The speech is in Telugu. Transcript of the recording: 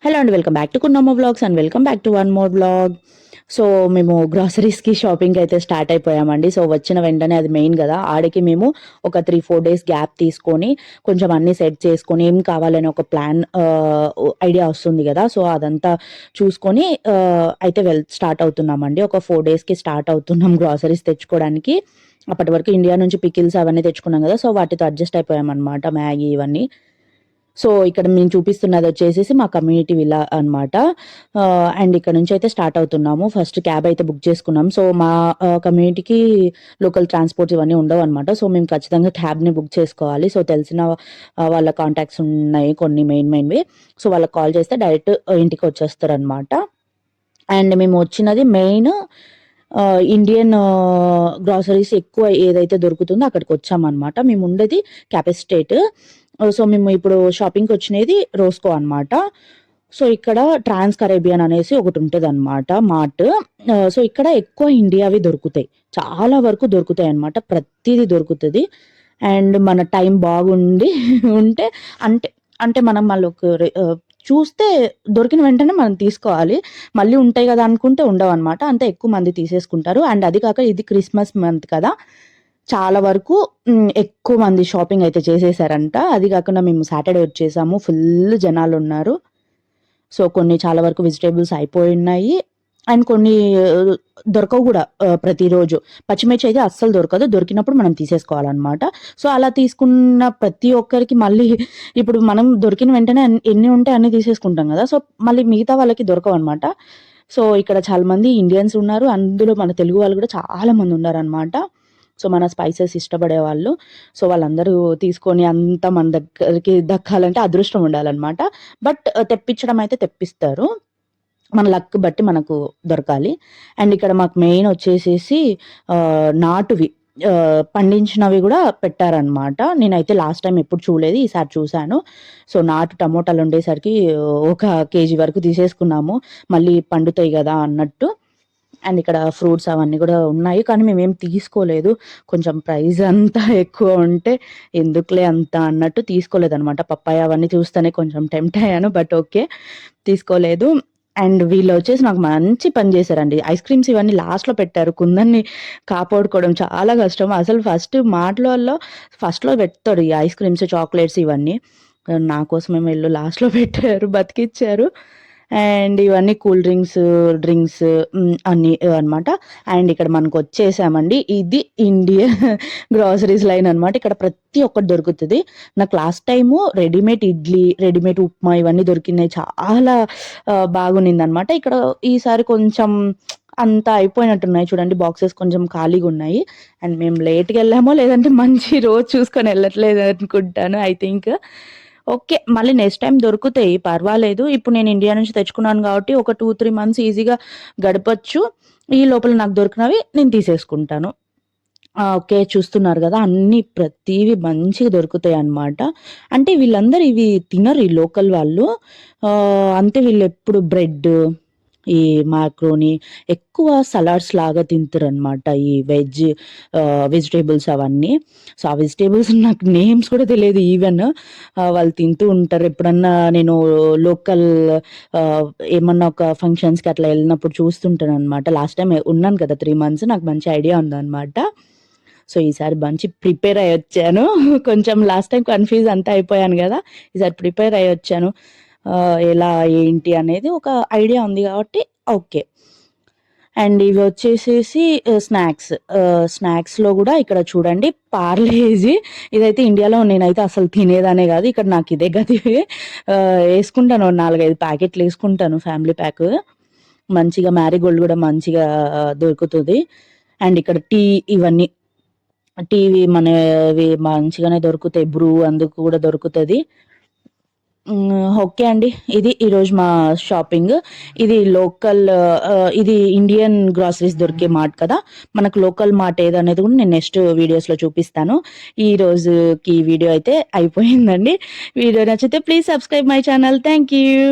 హలో అండి, welcome back to Kunnamma vlogs and welcome back to one more vlog. So మేము గ్రాసరీస్కి షాపింగ్ అయితే స్టార్ట్ అయిపోయామండి. సో వచ్చిన వెంటనే అది మెయిన్ కదా, ఆడికి మేము ఒక 3-4 డేస్ గ్యాప్ తీసుకొని కొంచెం అన్ని సెట్ చేసుకొని ఏం కావాలని ఒక ప్లాన్ ఐడియా వస్తుంది కదా. సో అదంతా చూసుకొని అయితే స్టార్ట్ అవుతున్నామండి. ఒక 4 డేస్కి స్టార్ట్ అవుతున్నాం గ్రాసరీస్ తెచ్చుకోవడానికి. అప్పటి వరకు ఇండియా నుంచి పికిల్స్ అవన్నీ తెచ్చుకున్నాం కదా, సో వాటితో అడ్జస్ట్ అయిపోయామన్నమాట, మ్యాగీ ఇవన్నీ. సో ఇక్కడ మేము చూపిస్తున్నది వచ్చేసేసి మా కమ్యూనిటీ విల్లా అనమాట. అండ్ ఇక్కడ నుంచి అయితే స్టార్ట్ అవుతున్నాము. ఫస్ట్ క్యాబ్ అయితే బుక్ చేసుకున్నాం. సో మా కమ్యూనిటీకి లోకల్ ట్రాన్స్పోర్ట్స్ ఇవన్నీ ఉండవు అనమాట. సో మేము ఖచ్చితంగా క్యాబ్ని బుక్ చేసుకోవాలి. సో తెలిసిన వాళ్ళ కాంటాక్ట్స్ ఉన్నాయి కొన్ని మెయిన్వి. సో వాళ్ళకి కాల్ చేస్తే డైరెక్ట్ ఇంటికి వచ్చేస్తారు అనమాట. అండ్ మేము వచ్చినది మెయిన్ ఇండియన్ గ్రాసరీస్ ఎక్కువ ఏదైతే దొరుకుతుందో అక్కడికి వచ్చామన్నమాట. మేము ఉండేది క్యాపెస్టేట్. సో మేము ఇప్పుడు షాపింగ్కి వచ్చినది రోస్కో అనమాట. సో ఇక్కడ ట్రాన్స్ కరేబియన్ అనేసి ఒకటి ఉంటుంది అనమాట మార్ట్. సో ఇక్కడ ఎక్కువ ఇండియావి దొరుకుతాయి, చాలా వరకు దొరుకుతాయి అనమాట. ప్రతిదీ దొరుకుతుంది. అండ్ మన టైం బాగుండి ఉంటే అంటే అంటే మనం మళ్ళీ చూస్తే దొరికిన వెంటనే మనం తీసుకోవాలి. మళ్ళీ ఉంటాయి కదా అనుకుంటే ఉండవు అనమాట. అంత ఎక్కువ మంది తీసేసుకుంటారు. అండ్ అది కాక ఇది క్రిస్మస్ మంత్ కదా, చాలా వరకు ఎక్కువ మంది షాపింగ్ అయితే చేసేసారంట. అది కాకుండా మేము సాటర్డే వచ్చేసాము, ఫుల్ జనాలు ఉన్నారు. సో కొన్ని చాలా వరకు వెజిటేబుల్స్ అయిపోయి ఉన్నాయి. అండ్ కొన్ని దొరకవు కూడా ప్రతిరోజు. పచ్చిమిర్చి అయితే అస్సలు దొరకదు, దొరికినప్పుడు మనం తీసేసుకోవాలన్నమాట. సో అలా తీసుకున్న ప్రతి ఒక్కరికి మళ్ళీ ఇప్పుడు మనం దొరికిన వెంటనే ఎన్ని ఉంటే అన్ని తీసేసుకుంటాం కదా, సో మళ్ళీ మిగతా వాళ్ళకి దొరకవు అనమాట. సో ఇక్కడ చాలా మంది ఇండియన్స్ ఉన్నారు, అందులో మన తెలుగు వాళ్ళు కూడా చాలా మంది ఉన్నారనమాట. సో మన స్పైసెస్ ఇష్టపడే వాళ్ళు. సో వాళ్ళందరూ తీసుకొని అంతా మన దగ్గరికి దక్కాలంటే అదృష్టం ఉండాలన్నమాట. బట్ తెప్పించడం అయితే తెప్పిస్తారు, మన లక్ బట్టి మనకు దొరకాలి. అండ్ ఇక్కడ మాకు మెయిన్ వచ్చేసేసి నాటువి పండించినవి కూడా పెట్టారనమాట. నేనైతే లాస్ట్ టైం ఎప్పుడు చూడలేదు, ఈసారి చూశాను. సో నాటు టమోటాలు ఉండేసరికి 1 కేజీ వరకు తీసేసుకున్నాము, మళ్ళీ పండుతాయి కదా అన్నట్టు. అండ్ ఇక్కడ ఫ్రూట్స్ అవన్నీ కూడా ఉన్నాయి, కానీ మేమేం తీసుకోలేదు. కొంచెం ప్రైస్ అంతా ఎక్కువ ఉంటే ఎందుకులే అంత అన్నట్టు తీసుకోలేదనమాట. పప్పాయ అవన్నీ చూస్తేనే కొంచెం టెంప్ట్ అయ్యాను, బట్ ఓకే తీసుకోలేదు. అండ్ వీళ్ళు వచ్చేసి నాకు మంచి పని చేశారండి. ఐస్ క్రీమ్స్ ఇవన్నీ లాస్ట్లో పెట్టారు. కుందన్ని కాపాడుకోవడం చాలా కష్టం. అసలు ఫస్ట్లో పెడతాడు ఈ ఐస్ క్రీమ్స్, చాక్లెట్స్ ఇవన్నీ. నా కోసమేమో వీళ్ళు లాస్ట్లో పెట్టారు, బతికిచ్చారు. అండ్ ఇవన్నీ కూల్ డ్రింక్స్ అన్నీ అనమాట. అండ్ ఇక్కడ మనకు వచ్చేసామండి, ఇది ఇండియన్ గ్రాసరీస్ లైన్ అనమాట. ఇక్కడ ప్రతి ఒక్కటి దొరుకుతుంది. నాకు last time readymade idli, readymade upma ఇవన్నీ దొరికినాయి, చాలా బాగుంది అనమాట. ఇక్కడ ఈసారి కొంచెం అంతా అయిపోయినట్టున్నాయి చూడండి, బాక్సెస్ కొంచెం ఖాళీగా ఉన్నాయి. అండ్ మేము లేట్గా వెళ్ళామో లేదంటే మంచి రోజు చూసుకొని వెళ్ళట్లేదు అనుకుంటాను, ఐ థింక్. ఓకే, మళ్ళీ నెక్స్ట్ టైం దొరుకుతాయి, పర్వాలేదు. ఇప్పుడు నేను ఇండియా నుంచి తెచ్చుకున్నాను కాబట్టి ఒక 2-3 మంత్స్ ఈజీగా గడపచ్చు. ఈ లోపల నాకు దొరికినవి నేను తీసేసుకుంటాను. ఓకే, చూస్తున్నారు కదా, అన్నీ ప్రతివి మంచిగా దొరుకుతాయి అన్నమాట. అంటే వీళ్ళందరూ ఇవి తినరు, ఈ లోకల్ వాళ్ళు. అంటే వీళ్ళు ఎప్పుడు బ్రెడ్, ఈ మాక్రోని ఎక్కువ సలాడ్స్ లాగా తింటారనమాట, ఈ వెజిటేబుల్స్ అవన్నీ. సో ఆ వెజిటేబుల్స్ నాకు నేమ్స్ కూడా తెలియదు ఈవెన్. వాళ్ళు తింటూ ఉంటారు. ఎప్పుడన్నా నేను లోకల్ ఏమన్నా ఒక ఫంక్షన్స్కి అట్లా వెళ్ళినప్పుడు చూస్తుంటాను అనమాట. లాస్ట్ టైం ఉన్నాను కదా 3 మంత్స్, నాకు మంచి ఐడియా ఉందన్నమాట. సో ఈసారి మంచి ప్రిపేర్ అయ్యి వచ్చాను. కొంచెం లాస్ట్ టైం కన్ఫ్యూజ్ అంతా అయిపోయాను కదా, ఈసారి ప్రిపేర్ అయ్యి వచ్చాను. ఎలా ఏంటి అనేది ఒక ఐడియా ఉంది కాబట్టి ఓకే. అండ్ ఇవి వచ్చేసేసి స్నాక్స్లో కూడా ఇక్కడ చూడండి, పార్లేజీ. ఇదైతే ఇండియాలో నేనైతే అసలు తినేదానే కాదు, ఇక్కడ నాకు ఇదే గది. వేసుకుంటాను 4-5 ప్యాకెట్లు వేసుకుంటాను, ఫ్యామిలీ ప్యాక్. మంచిగా మ్యారీగోల్డ్ కూడా మంచిగా దొరుకుతుంది. అండ్ ఇక్కడ ఇవన్నీ టీవీ మనవి మంచిగానే దొరుకుతాయి, బ్రూ అందుకు కూడా దొరుకుతుంది. ఓకే అండి, ఇది ఈరోజు మా షాపింగ్. ఇది లోకల్, ఇది ఇండియన్ గ్రాసరీస్ దొరికే మార్ట్ కదా. మనకు లోకల్ మార్ట్ ఏదనేది కూడా నేను నెక్స్ట్ వీడియోస్లో చూపిస్తాను. ఈ రోజుకి వీడియో అయితే అయిపోయిందండి. వీడియో నచ్చితే please subscribe my channel. Thank you.